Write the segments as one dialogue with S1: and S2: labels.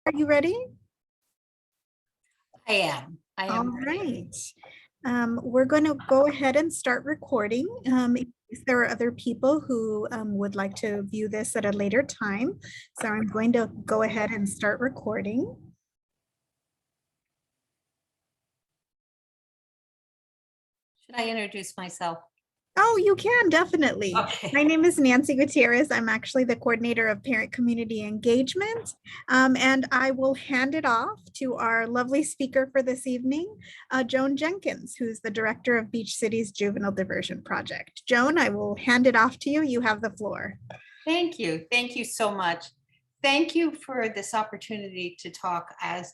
S1: Are you ready?
S2: I am.
S1: All right. We're going to go ahead and start recording. If there are other people who would like to view this at a later time. So I'm going to go ahead and start recording.
S2: Should I introduce myself?
S1: Oh, you can definitely.
S2: Okay.
S1: My name is Nancy Gutierrez. I'm actually the coordinator of parent community engagement. And I will hand it off to our lovely speaker for this evening, Joan Jenkins, who's the director of Beach City's Juvenile Diversion Project. Joan, I will hand it off to you. You have the floor.
S2: Thank you. Thank you so much. Thank you for this opportunity to talk. As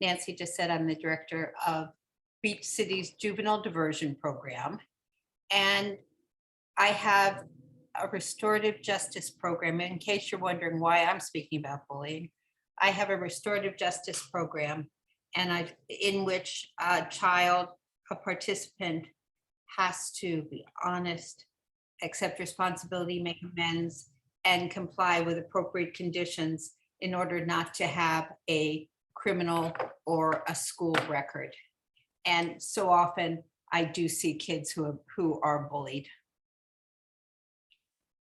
S2: Nancy just said, I'm the director of Beach City's Juvenile Diversion Program. And I have a restorative justice program. In case you're wondering why I'm speaking about bullying, I have a restorative justice program in which a participant has to be honest, accept responsibility, make amends, and comply with appropriate conditions in order not to have a criminal or a school record. And so often I do see kids who are bullied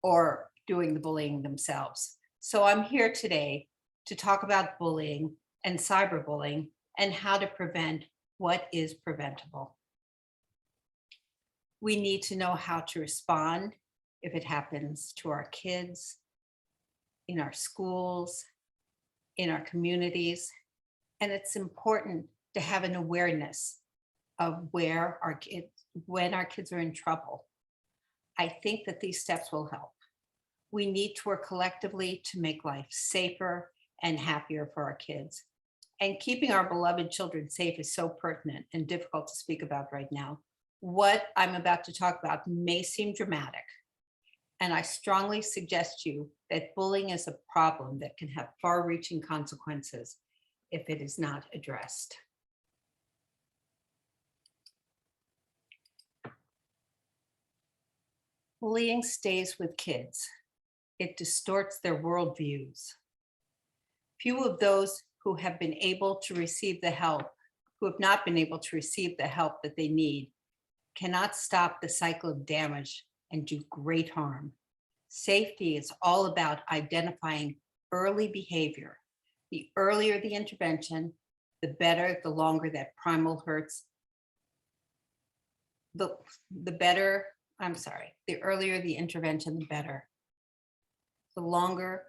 S2: or doing the bullying themselves. So I'm here today to talk about bullying and cyberbullying and how to prevent what is preventable. We need to know how to respond if it happens to our kids, in our schools, in our communities. And it's important to have an awareness of when our kids are in trouble. I think that these steps will help. We need to work collectively to make life safer and happier for our kids. And keeping our beloved children safe is so pertinent and difficult to speak about right now. What I'm about to talk about may seem dramatic, and I strongly suggest to you that bullying is a problem that can have far-reaching consequences if it is not addressed. Bullying stays with kids. It distorts their worldviews. Few of those who have been able to receive the help, who have not been able to receive the help that they need, cannot stop the cycle of damage and do great harm. Safety is all about identifying early behavior. The earlier the intervention, the better, the longer that primal hurts, the earlier the intervention, the better. The longer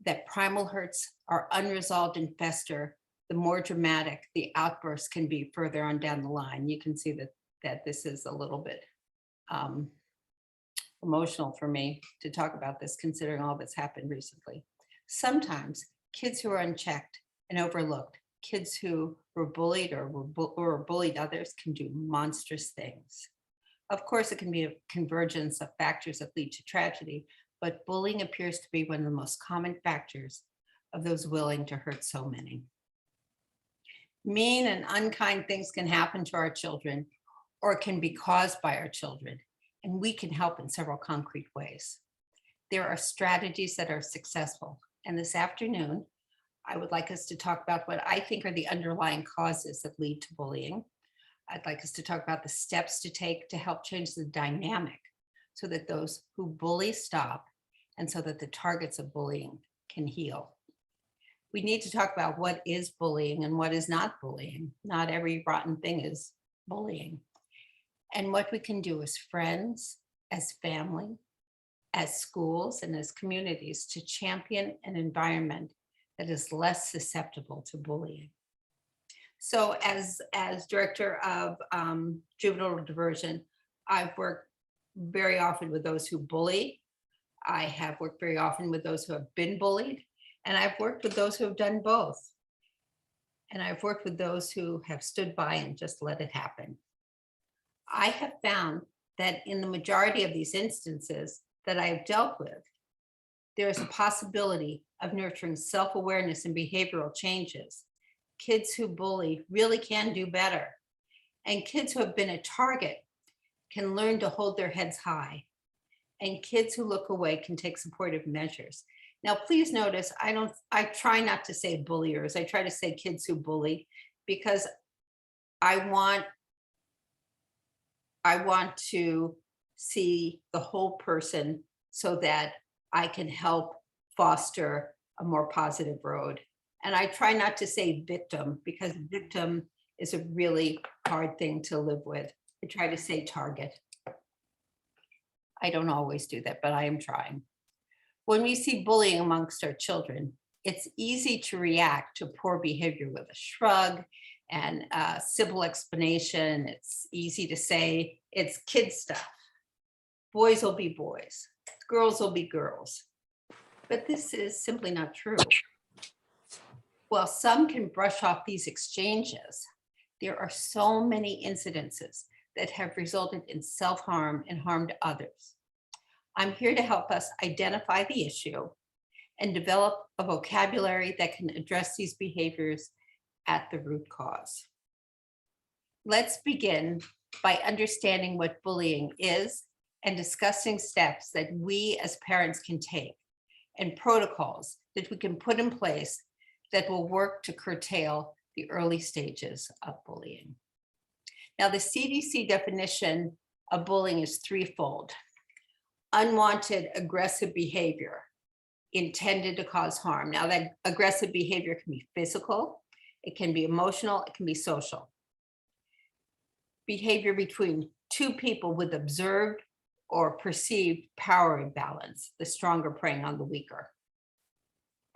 S2: that primal hurts are unresolved and fester, the more dramatic the outburst can be further on down the line. You can see that this is a little bit emotional for me to talk about this, considering all that's happened recently. Sometimes kids who are unchecked and overlooked, kids who were bullied or bullied others, can do monstrous things. Of course, it can be a convergence of factors that lead to tragedy, but bullying appears to be one of the most common factors of those willing to hurt so many. Mean and unkind things can happen to our children or can be caused by our children, and we can help in several concrete ways. There are strategies that are successful, and this afternoon, I would like us to talk about what I think are the underlying causes that lead to bullying. I'd like us to talk about the steps to take to help change the dynamic so that those who bully stop and so that the targets of bullying can heal. We need to talk about what is bullying and what is not bullying. Not every rotten thing is bullying. And what we can do as friends, as family, as schools, and as communities to champion an environment that is less susceptible to bullying. So as director of juvenile diversion, I've worked very often with those who bully. I have worked very often with those who have been bullied, and I've worked with those who have done both. And I've worked with those who have stood by and just let it happen. I have found that in the majority of these instances that I've dealt with, there is a possibility of nurturing self-awareness and behavioral changes. Kids who bully really can do better. And kids who have been a target can learn to hold their heads high. And kids who look away can take supportive measures. Now, please notice, I try not to say bulliers. I try to say kids who bully because I want to see the whole person so that I can help foster a more positive road. And I try not to say victim because victim is a really hard thing to live with. I try to say target. I don't always do that, but I am trying. When we see bullying amongst our children, it's easy to react to poor behavior with a shrug and a simple explanation. It's easy to say it's kid stuff. Boys will be boys, girls will be girls. But this is simply not true. While some can brush off these exchanges, there are so many incidences that have resulted in self-harm and harm to others. I'm here to help us identify the issue and develop a vocabulary that can address these behaviors at the root cause. Let's begin by understanding what bullying is and discussing steps that we as parents can take and protocols that we can put in place that will work to curtail the early stages of bullying. Now, the CDC definition of bullying is threefold. Unwanted aggressive behavior intended to cause harm. Now, that aggressive behavior can be physical, it can be emotional, it can be social. Behavior between two people with observed or perceived power imbalance, the stronger preying on the weaker.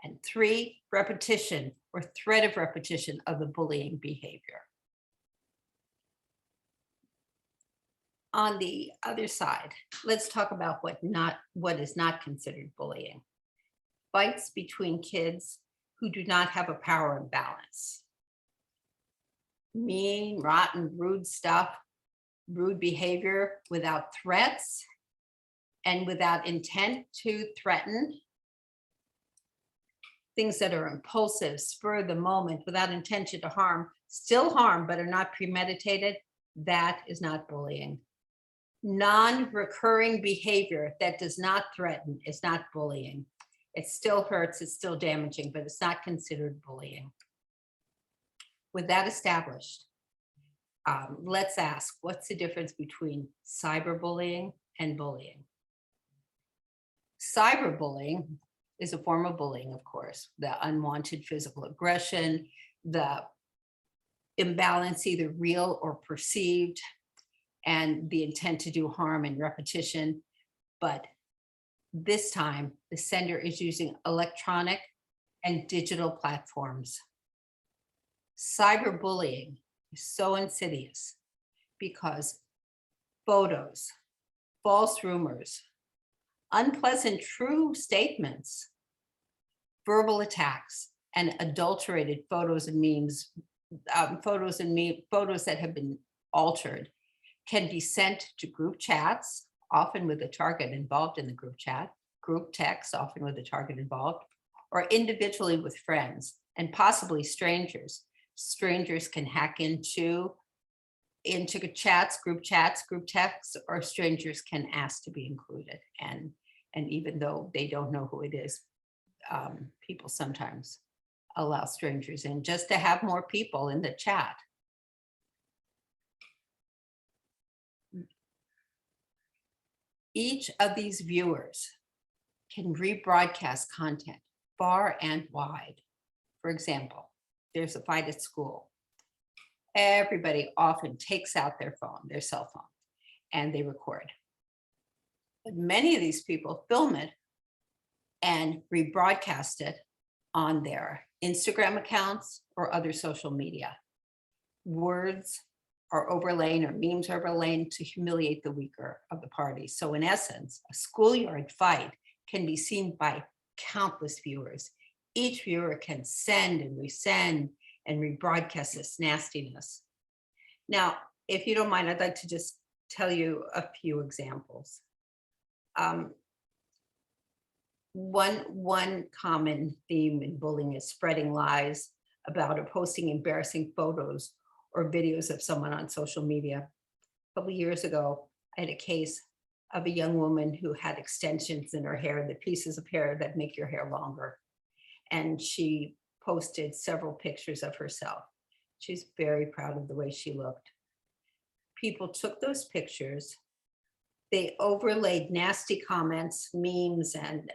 S2: And 3, repetition or threat of repetition of the bullying behavior. On the other side, let's talk about what is not considered bullying. Fights between kids who do not have a power imbalance. Mean, rotten, rude stuff, rude behavior without threats and without intent to threaten. Things that are impulsive, spur of the moment, without intention to harm, still harm, but are not premeditated, that is not bullying. Non-recurring behavior that does not threaten is not bullying. It still hurts, it's still damaging, but it's not considered bullying. With that established, let's ask, what's the difference between cyberbullying and bullying? Cyberbullying is a form of bullying, of course, the unwanted physical aggression, the imbalance, either real or perceived, and the intent to do harm and repetition. But this time, the sender is using electronic and digital platforms. Cyberbullying is so insidious because photos, false rumors, unpleasant true statements, verbal attacks, and adulterated photos and memes, photos that have been altered can be sent to group chats, often with a target involved in the group chat, group texts, often with a target involved, or individually with friends and possibly strangers. Strangers can hack into chats, group texts, or strangers can ask to be included. And even though they don't know who it is, people sometimes allow strangers in just to have more people in the chat. Each of these viewers can rebroadcast content far and wide. For example, there's a fight at school. Everybody often takes out their phone, their cell phone, and they record. But many of these people film it and rebroadcast it on their Instagram accounts or other social media. Words are overlain or memes are overlain to humiliate the weaker of the party. So in essence, a schoolyard fight can be seen by countless viewers. Each viewer can send and resend and rebroadcast this nastiness. Now, if you don't mind, I'd like to just tell you a few examples. One common theme in bullying is spreading lies about or posting embarrassing photos or videos of someone on social media. A couple of years ago, I had a case of a young woman who had extensions in her hair, the pieces of hair that make your hair longer. And she posted several pictures of herself. She's very proud of the way she looked. People took those pictures, they overlaid nasty comments, memes, and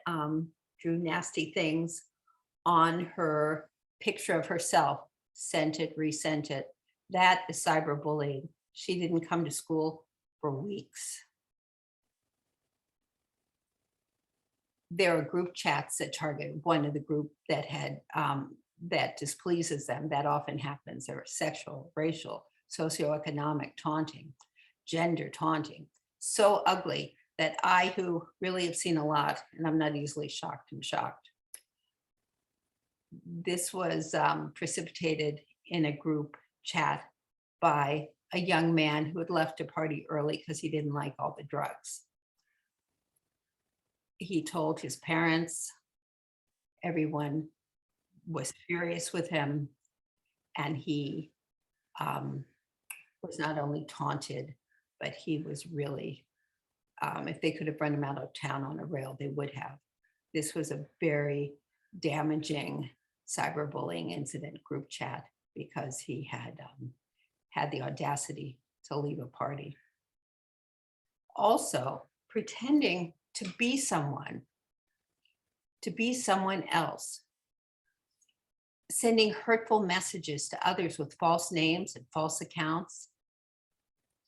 S2: drew nasty things on her picture of herself, sent it, resent it. That is cyberbullying. She didn't come to school for weeks. There are group chats that target one of the group that had that displeases them. That often happens. There are sexual, racial, socioeconomic taunting, gender taunting. So ugly that I, who really have seen a lot, and I'm not easily shocked, I'm shocked. This was precipitated in a group chat by a young man who had left a party early because he didn't like all the drugs. He told his parents, everyone was furious with him, and he was not only taunted, but he was really, if they could have run him out of town on a rail, they would have. This was a very damaging cyberbullying incident group chat because he had had the audacity to leave a party. Also, pretending to be someone else, sending hurtful messages to others with false names and false accounts.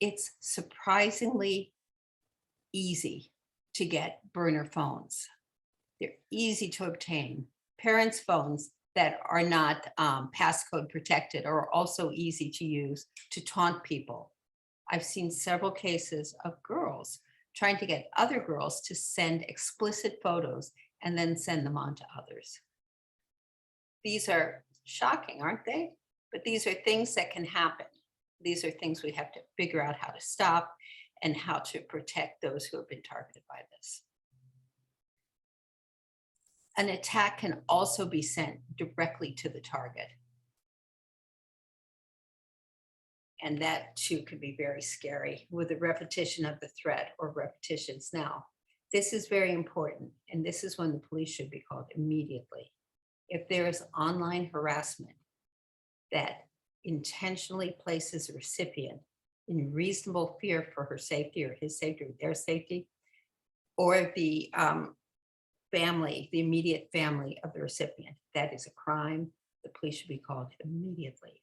S2: It's surprisingly easy to get burner phones. They're easy to obtain. Parents' phones that are not passcode protected are also easy to use to taunt people. I've seen several cases of girls trying to get other girls to send explicit photos and then send them on to others. These are shocking, aren't they? But these are things that can happen. These are things we have to figure out how to stop and how to protect those who have been targeted by this. An attack can also be sent directly to the target. And that too could be very scary with a repetition of the threat or repetitions. Now, this is very important, and this is when the police should be called immediately. If there is online harassment that intentionally places a recipient in reasonable fear for her safety or his safety or their safety, or the family, the immediate family of the recipient, that is a crime. The police should be called immediately.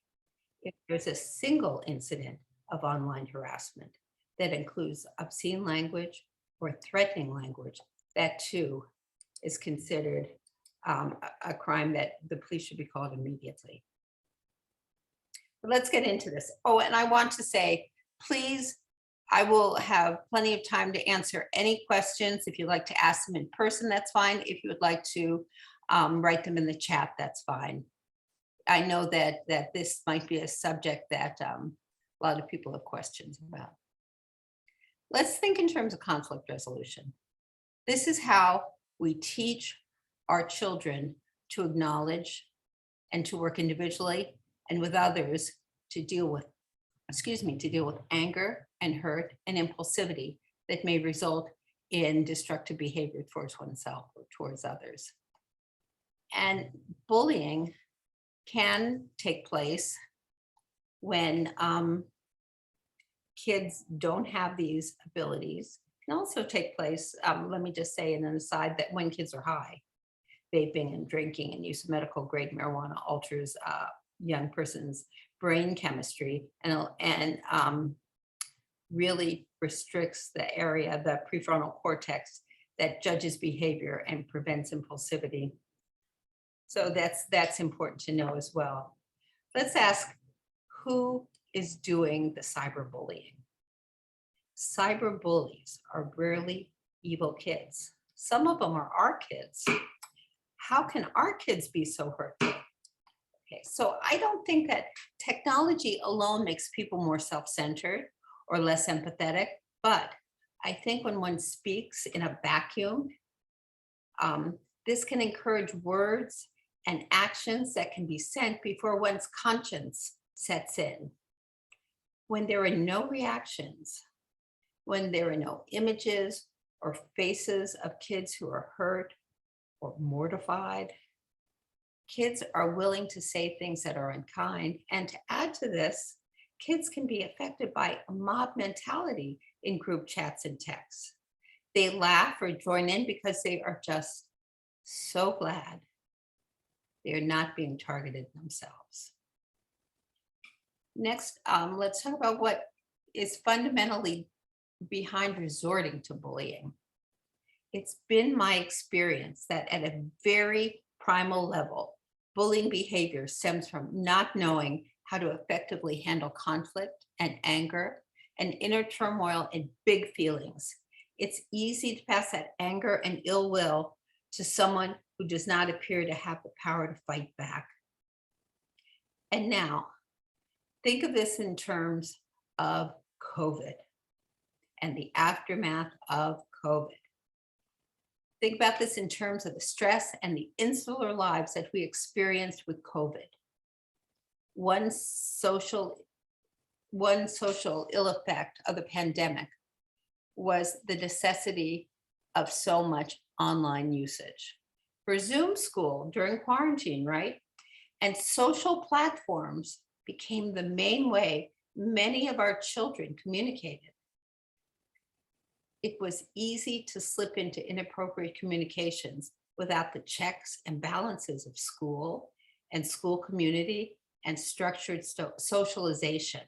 S2: If there's a single incident of online harassment that includes obscene language or threatening language, that too is considered a crime that the police should be called immediately. But let's get into this. Oh, and I want to say, please, I will have plenty of time to answer any questions. If you'd like to ask them in person, that's fine. If you would like to write them in the chat, that's fine. I know that this might be a subject that a lot of people have questions about. Let's think in terms of conflict resolution. This is how we teach our children to acknowledge and to work individually and with others to deal with, anger and hurt and impulsivity that may result in destructive behavior towards oneself or towards others. And bullying can take place when kids don't have these abilities. It can also take place, let me just say in an aside, that when kids are high, vaping and drinking and use of medical grade marijuana alters young person's brain chemistry and really restricts the area, the prefrontal cortex that judges behavior and prevents impulsivity. So that's important to know as well. Let's ask, who is doing the cyberbullying? Cyberbullies are rarely evil kids. Some of them are our kids. How can our kids be so hurtful? Okay, so I don't think that technology alone makes people more self-centered or less empathetic, but I think when one speaks in a vacuum, this can encourage words and actions that can be sent before one's conscience sets in. When there are no reactions, when there are no images or faces of kids who are hurt or mortified. Kids are willing to say things that are unkind. And to add to this, kids can be affected by a mob mentality in group chats and texts. They laugh or join in because they are just so glad they are not being targeted themselves. Next, let's talk about what is fundamentally behind resorting to bullying. It's been my experience that at a very primal level, bullying behavior stems from not knowing how to effectively handle conflict and anger and inner turmoil and big feelings. It's easy to pass that anger and ill will to someone who does not appear to have the power to fight back. And now, think of this in terms of COVID and the aftermath of COVID. Think about this in terms of the stress and the insular lives that we experienced with COVID. One social ill effect of the pandemic was the necessity of so much online usage. For Zoom school during quarantine, right? And social platforms became the main way many of our children communicated. It was easy to slip into inappropriate communications without the checks and balances of school and school community and structured socialization.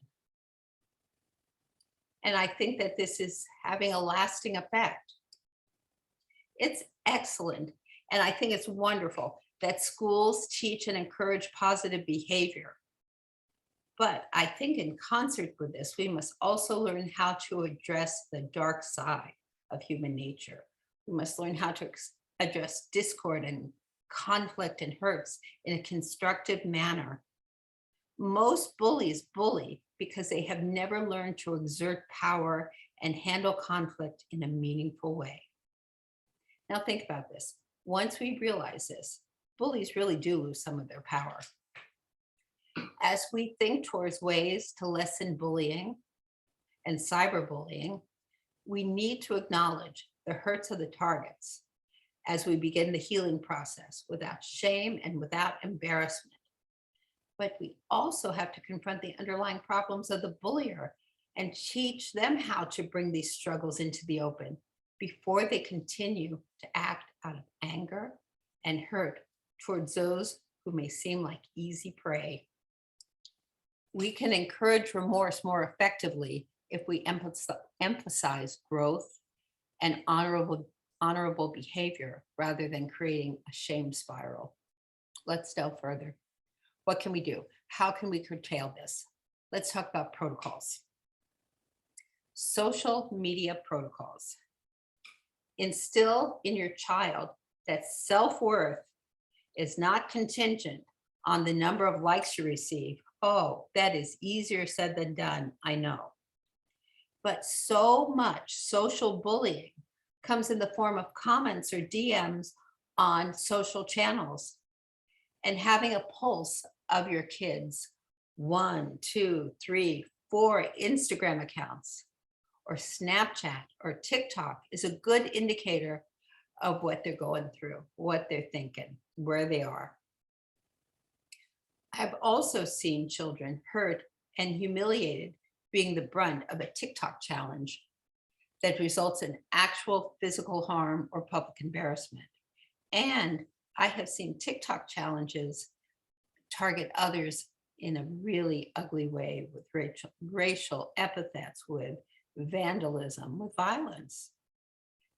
S2: And I think that this is having a lasting effect. It's excellent. And I think it's wonderful that schools teach and encourage positive behavior. But I think in concert with this, we must also learn how to address the dark side of human nature. We must learn how to address discord and conflict and hurts in a constructive manner. Most bullies bully because they have never learned to exert power and handle conflict in a meaningful way. Now think about this. Once we realize this, bullies really do lose some of their power. As we think towards ways to lessen bullying and cyberbullying, we need to acknowledge the hurts of the targets as we begin the healing process without shame and without embarrassment. But we also have to confront the underlying problems of the bullier and teach them how to bring these struggles into the open before they continue to act out of anger and hurt towards those who may seem like easy prey. We can encourage remorse more effectively if we emphasize growth and honorable behavior rather than creating a shame spiral. Let's delve further. What can we do? How can we curtail this? Let's talk about protocols. Social media protocols. Instill in your child that self-worth is not contingent on the number of likes you receive. Oh, that is easier said than done, I know. But so much social bullying comes in the form of comments or DMs on social channels. And having a pulse of your kids' 1, 2, 3, 4 Instagram accounts or Snapchat or TikTok is a good indicator of what they're going through, what they're thinking, where they are. I've also seen children hurt and humiliated being the brunt of a TikTok challenge that results in actual physical harm or public embarrassment. And I have seen TikTok challenges target others in a really ugly way with racial epithets, with vandalism, with violence.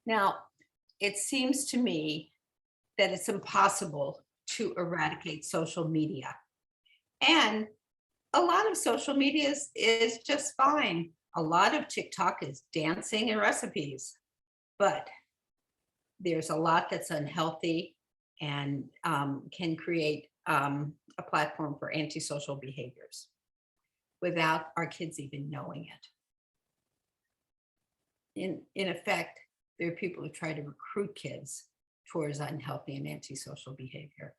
S2: Now, it seems to me that it's impossible to eradicate social media. And a lot of social media is just fine. A lot of TikTok is dancing and recipes, but there's a lot that's unhealthy and can create a platform for antisocial behaviors without our kids even knowing it. In effect, there are people who try to recruit kids towards unhealthy and antisocial behavior.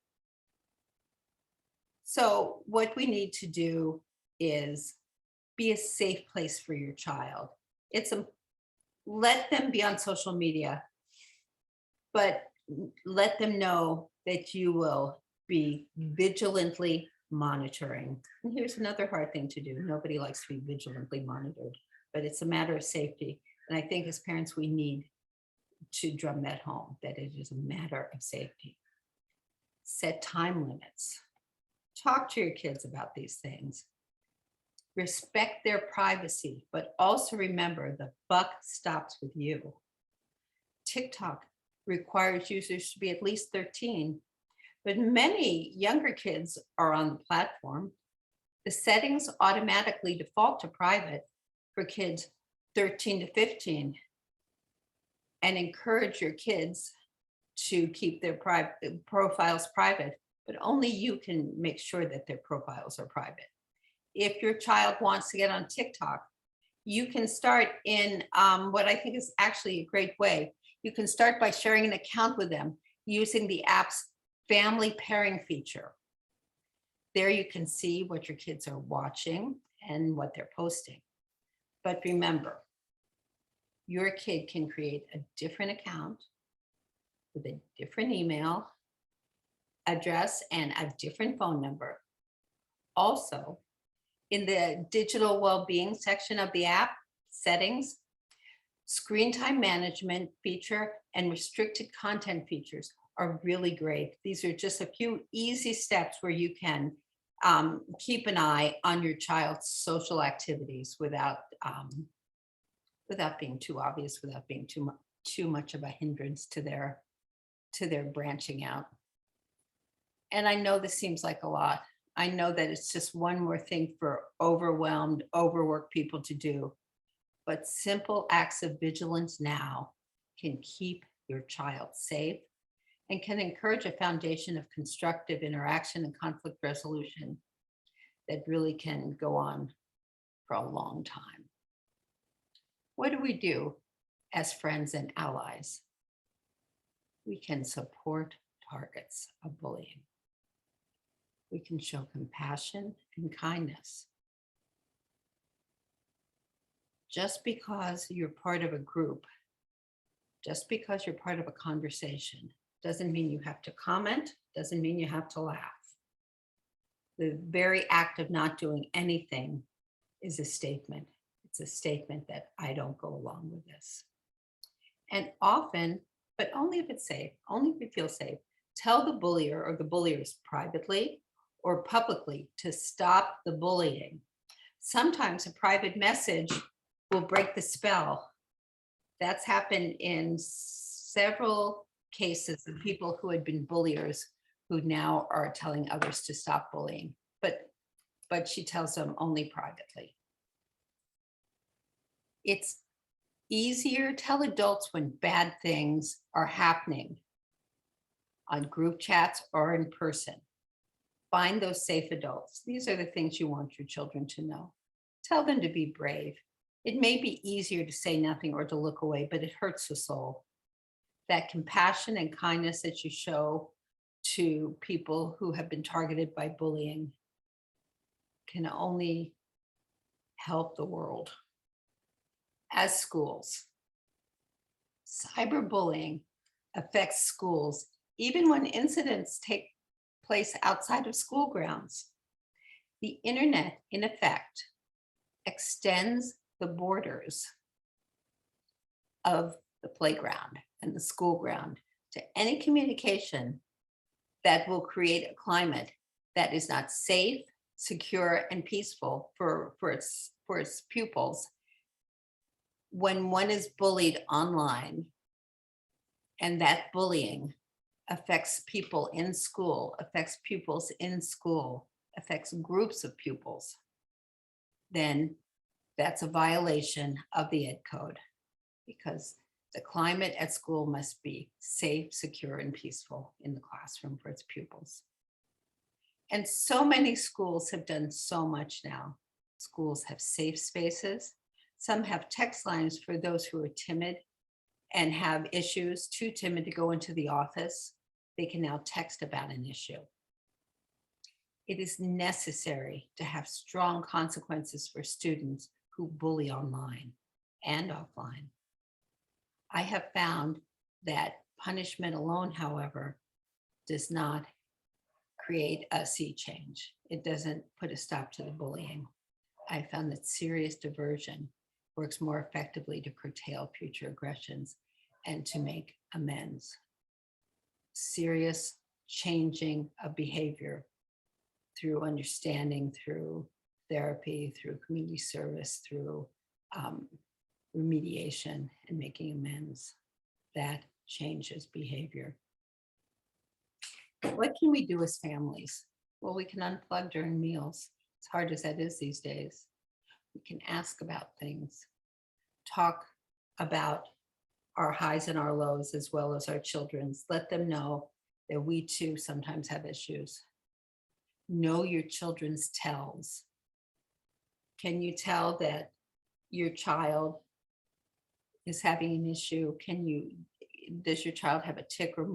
S2: So what we need to do is be a safe place for your child. It's let them be on social media, but let them know that you will be vigilantly monitoring. And here's another hard thing to do. Nobody likes to be vigilantly monitored, but it's a matter of safety. And I think as parents, we need to drum that home, that it is a matter of safety. Set time limits. Talk to your kids about these things. Respect their privacy, but also remember the buck stops with you. TikTok requires users to be at least 13, but many younger kids are on the platform. The settings automatically default to private for kids 13 to 15, and encourage your kids to keep their profiles private, but only you can make sure that their profiles are private. If your child wants to get on TikTok, you can start in what I think is actually a great way. You can start by sharing an account with them using the app's family pairing feature. There you can see what your kids are watching and what they're posting. But remember, your kid can create a different account with a different email address and a different phone number. Also, in the digital well-being section of the app settings, screen time management feature and restricted content features are really great. These are just a few easy steps where you can keep an eye on your child's social activities without being too obvious, without being too much of a hindrance to their branching out. And I know this seems like a lot. I know that it's just one more thing for overwhelmed, overworked people to do, but simple acts of vigilance now can keep your child safe and can encourage a foundation of constructive interaction and conflict resolution that really can go on for a long time. What do we do as friends and allies? We can support targets of bullying. We can show compassion and kindness. Just because you're part of a group, just because you're part of a conversation, doesn't mean you have to comment, doesn't mean you have to laugh. The very act of not doing anything is a statement. It's a statement that I don't go along with this. And often, but only if it's safe, only if you feel safe, tell the bullier or the bulliers privately or publicly to stop the bullying. Sometimes a private message will break the spell. That's happened in several cases of people who had been bulliers who now are telling others to stop bullying, but she tells them only privately. It's easier to tell adults when bad things are happening on group chats or in person. Find those safe adults. These are the things you want your children to know. Tell them to be brave. It may be easier to say nothing or to look away, but it hurts the soul. That compassion and kindness that you show to people who have been targeted by bullying can only help the world. As schools, cyberbullying affects schools even when incidents take place outside of school grounds. The internet, in effect, extends the borders of the playground and the school ground to any communication that will create a climate that is not safe, secure, and peaceful for its pupils. When one is bullied online and that bullying affects people in school, affects pupils in school, affects groups of pupils, then that's a violation of the Ed Code, because the climate at school must be safe, secure, and peaceful in the classroom for its pupils. And so many schools have done so much now. Schools have safe spaces. Some have text lines for those who are timid and have issues, too timid to go into the office. They can now text about an issue. It is necessary to have strong consequences for students who bully online and offline. I have found that punishment alone, however, does not create a sea change. It doesn't put a stop to the bullying. I found that serious diversion works more effectively to curtail future aggressions and to make amends. Serious changing of behavior through understanding, through therapy, through community service, through remediation and making amends, that changes behavior. What can we do as families? Well, we can unplug during meals, as hard as that is these days. We can ask about things, talk about our highs and our lows, as well as our children's. Let them know that we too sometimes have issues. Know your children's tells. Can you tell that your child is having an issue? Does your child have a tick or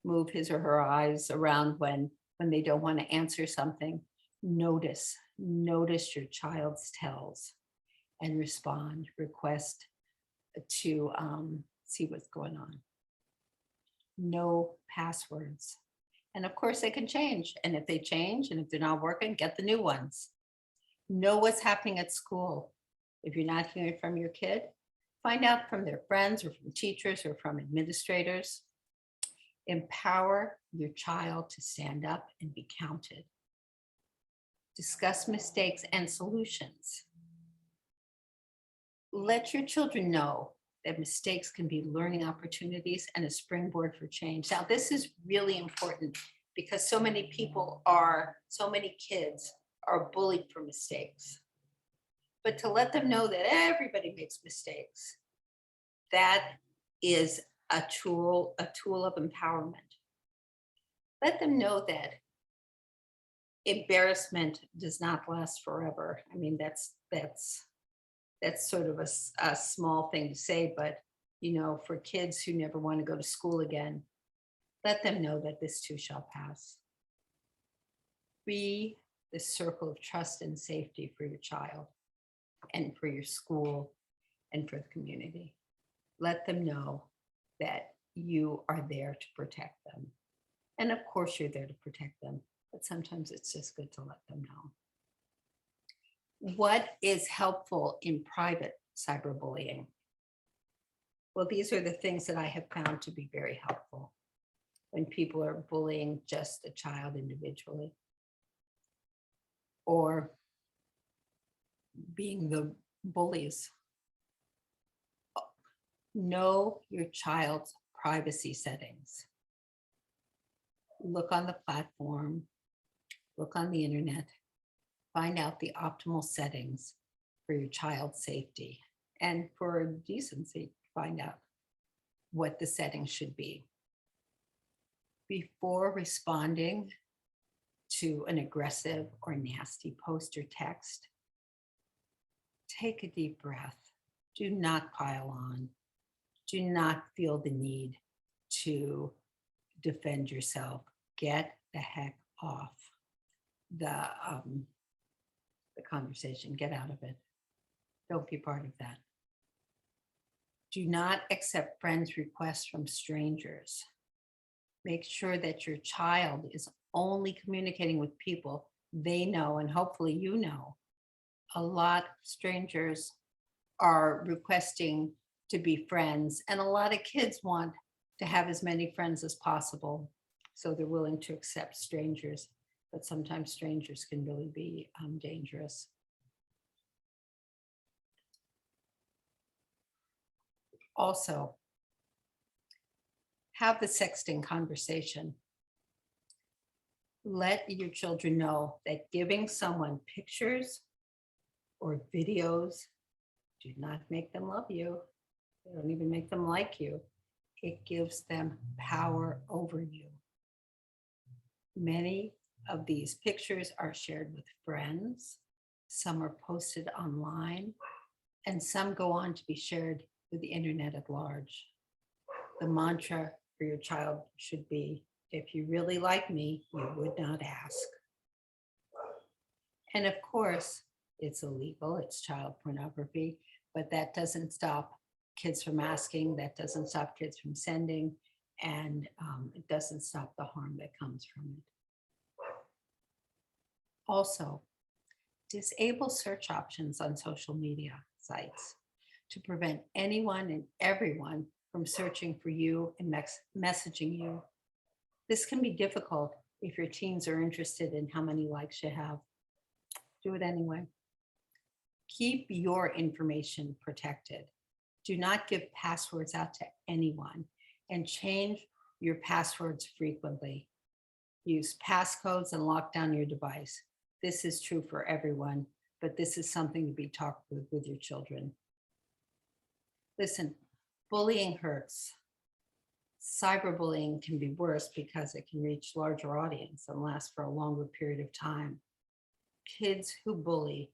S2: move his or her eyes around when they don't want to answer something? Notice your child's tells and respond, request to see what's going on. No passwords. And of course they can change. And if they change and if they're not working, get the new ones. Know what's happening at school. If you're not hearing from your kid, find out from their friends or from teachers or from administrators. Empower your child to stand up and be counted. Discuss mistakes and solutions. Let your children know that mistakes can be learning opportunities and a springboard for change. Now, this is really important because so many kids are bullied for mistakes. But to let them know that everybody makes mistakes, that is a tool of empowerment. Let them know that embarrassment does not last forever. I mean, that's sort of a small thing to say, but for kids who never want to go to school again, let them know that this too shall pass. Be the circle of trust and safety for your child and for your school and for the community. Let them know that you are there to protect them. And of course you're there to protect them, but sometimes it's just good to let them know. What is helpful in private cyberbullying? Well, these are the things that I have found to be very helpful when people are bullying just a child individually or being the bullies. Know your child's privacy settings. Look on the platform, look on the internet, find out the optimal settings for your child's safety and for decency, find out what the settings should be. Before responding to an aggressive or nasty post or text, take a deep breath. Do not pile on. Do not feel the need to defend yourself. Get the heck off the conversation. Get out of it. Don't be part of that. Do not accept friends' requests from strangers. Make sure that your child is only communicating with people they know, and hopefully you know. A lot of strangers are requesting to be friends, and a lot of kids want to have as many friends as possible. So they're willing to accept strangers, but sometimes strangers can really be dangerous. Also, have the sexting conversation. Let your children know that giving someone pictures or videos do not make them love you. They don't even make them like you. It gives them power over you. Many of these pictures are shared with friends. Some are posted online, and some go on to be shared with the internet at large. The mantra for your child should be, if you really like me, you would not ask. And of course, it's illegal, it's child pornography, but that doesn't stop kids from asking, that doesn't stop kids from sending, and it doesn't stop the harm that comes from it. Also, disable search options on social media sites to prevent anyone and everyone from searching for you and messaging you. This can be difficult if your teens are interested in how many likes you have. Do it anyway. Keep your information protected. Do not give passwords out to anyone, and change your passwords frequently. Use passcodes and lock down your device. This is true for everyone, but this is something to be talked with your children. Listen, bullying hurts. Cyberbullying can be worse because it can reach larger audience and last for a longer period of time. Kids who bully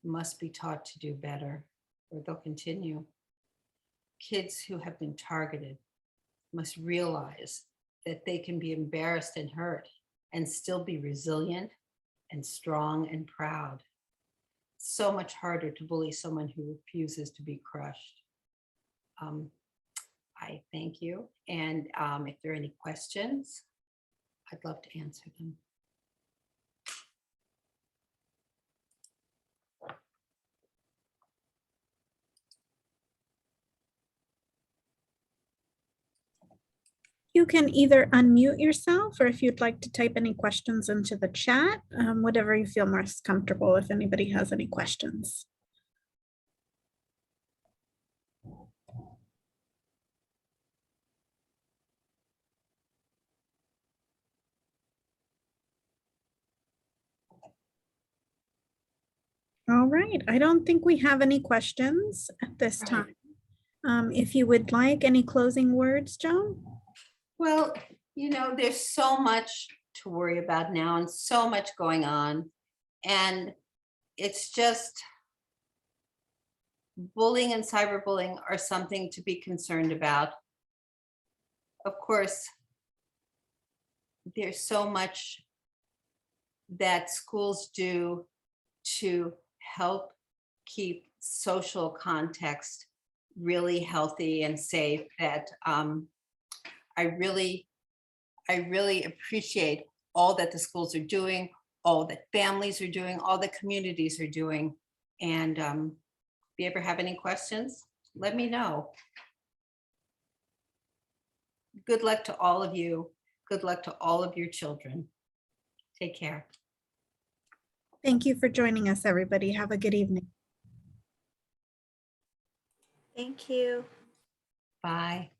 S2: must be taught to do better, or they'll continue. Kids who have been targeted must realize that they can be embarrassed and hurt and still be resilient and strong and proud. It's so much harder to bully someone who refuses to be crushed. I thank you. And if there are any questions, I'd love to answer them.
S1: You can either unmute yourself, or if you'd like to type any questions into the chat, whatever you feel most comfortable, if anybody has any questions. All right, I don't think we have any questions at this time. If you would like any closing words, Joan?
S2: Well, you know, there's so much to worry about now and so much going on. And it's just, bullying and cyberbullying are something to be concerned about. Of course, there's so much that schools do to help keep social context really healthy and safe, that I really appreciate all that the schools are doing, all that families are doing, all the communities are doing. And if you ever have any questions, let me know. Good luck to all of you. Good luck to all of your children. Take care.
S1: Thank you for joining us, everybody. Have a good evening.
S3: Thank you.
S2: Bye.